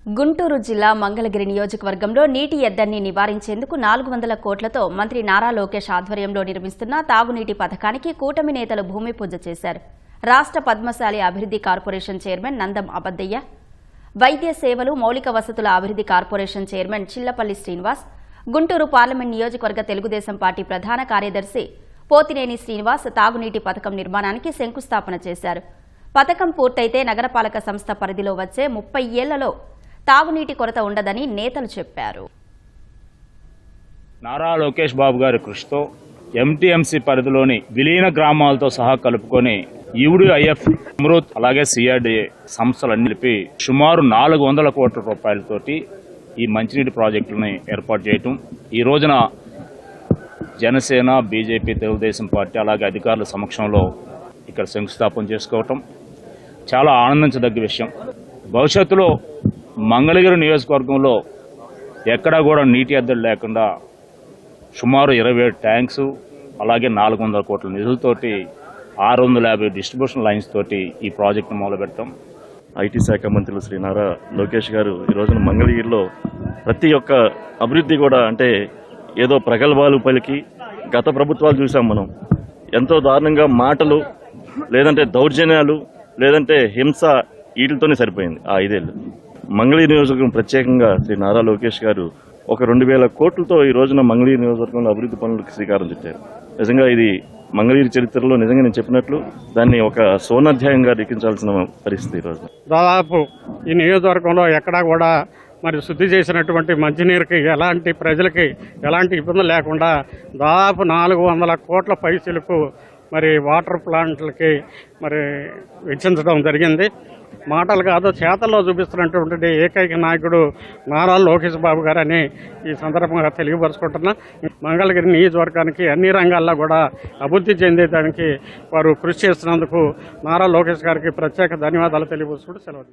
గుంటూరు జిల్లా మంగళగిరి నియోజకవర్గంలో నీటి ఎద్దడిని నివారించేందుకు 400 కోట్లతో మంత్రి నారా లోకేష్ ఆధ్వర్యంలో నిర్మిస్తున్న తాగునీటి పథకానికి కూటమి నేతలు భూమి పూజ చేశారు. రాష్ట్ర పద్మశాలి అభివృద్ధి కార్పొరేషన్ చైర్మన్ నందం అబద్దయ్య, వైద్య సేవలు మౌలిక వసతుల అభివృద్ధి corporation chairman Chillapalli Srinivas, Guntur parliament నియోజకవర్గ తెలుగుదేశం పార్టీ ప్రధాన కార్యదర్శి పోతినేని శ్రీనివాస్ తాగునీటి పథకం నిర్మాణానికి శంకుస్థాపన చేశారు. పథకం పూర్తయితే నగరపాలక సంస్థ పరిధిలో వచ్చే 30 ఏళ్లలో తాగునీటి కొరత ఉండదని నేతలు చెప్పారు. నారా లోకేష్ బాబు గారి కృషితో ఎంటీఎంసీ పరిధిలోని విలీన గ్రామాలతో సహా కలుపుకొని యూడీఐఎఫ్, అమృత్ అలాగే సిఆర్డీఏ సంస్థలన్నీ కలిపి సుమారు 400 కోట్ల రూపాయలతోటి ఈ మంచినీటి ప్రాజెక్టులని ఏర్పాటు చేయటం, ఈ రోజున జనసేన, బీజేపీ, తెలుగుదేశం పార్టీ అలాగే అధికారుల సమక్షంలో ఇక్కడ శంకుస్థాపన చేసుకోవటం చాలా ఆనందించదగ్గ విషయం. భవిష్యత్తులో మంగళగిరి నియోజకవర్గంలో ఎక్కడా కూడా నీటి ఎద్దడి లేకుండా సుమారు 27 ట్యాంక్స్ అలాగే 400 కోట్ల నిధులతోటి 650 డిస్ట్రిబ్యూషన్ లైన్స్ తోటి ఈ ప్రాజెక్టును మొదలుపెట్టాం. ఐటీ శాఖ మంత్రులు శ్రీ నారా లోకేష్ గారు ఈ రోజున మంగళగిరిలో ప్రతి ఒక్క అభివృద్ధి కూడా అంటే ఏదో ప్రగల్భాలు పలికి గత ప్రభుత్వాలు చూసాం మనం. ఎంతో దారుణంగా మాటలు, లేదంటే దౌర్జన్యాలు, లేదంటే హింస, వీటితోనే సరిపోయింది ఆ 5 ఏళ్ళు. మంగళగిరి నియోజకవర్గం ప్రత్యేకంగా శ్రీ నారా లోకేష్ గారు ఒక 2000 కోట్లతో ఈ రోజున మంగళగిరి నియోజకవర్గంలో అభివృద్ధి పనులకు శ్రీకారం చుట్టారు. నిజంగా ఇది మంగళగిరి చరిత్రలో నిజంగా నేను చెప్పినట్లు దాన్ని ఒక సోనాధ్యాయంగా లిఖించాల్సిన పరిస్థితి. ఈ రోజు దాదాపు ఈ నియోజకవర్గంలో ఎక్కడా కూడా మరి శుద్ధి చేసినటువంటి మంచినీరుకి ప్రజలకి ఎలాంటి ఇబ్బంది లేకుండా దాదాపు 400 కోట్ల పైసలకు మరి వాటర్ ప్లాంట్లకి మరి వెచ్చించడం జరిగింది. మాటలు కాదు, చేతల్లో చూపిస్తున్నటువంటి ఏకైక నాయకుడు నారా లోకేష్ బాబు గారని ఈ సందర్భంగా తెలియపరుచుకుంటున్నా. మంగళగిరి నియోజకవర్గానికి అన్ని రంగాల్లో కూడా అభివృద్ధి చెందేదానికి వారు కృషి చేస్తున్నందుకు నారా లోకేష్ గారికి ప్రత్యేక ధన్యవాదాలు తెలియపరుచుకుంటూ సెలవు.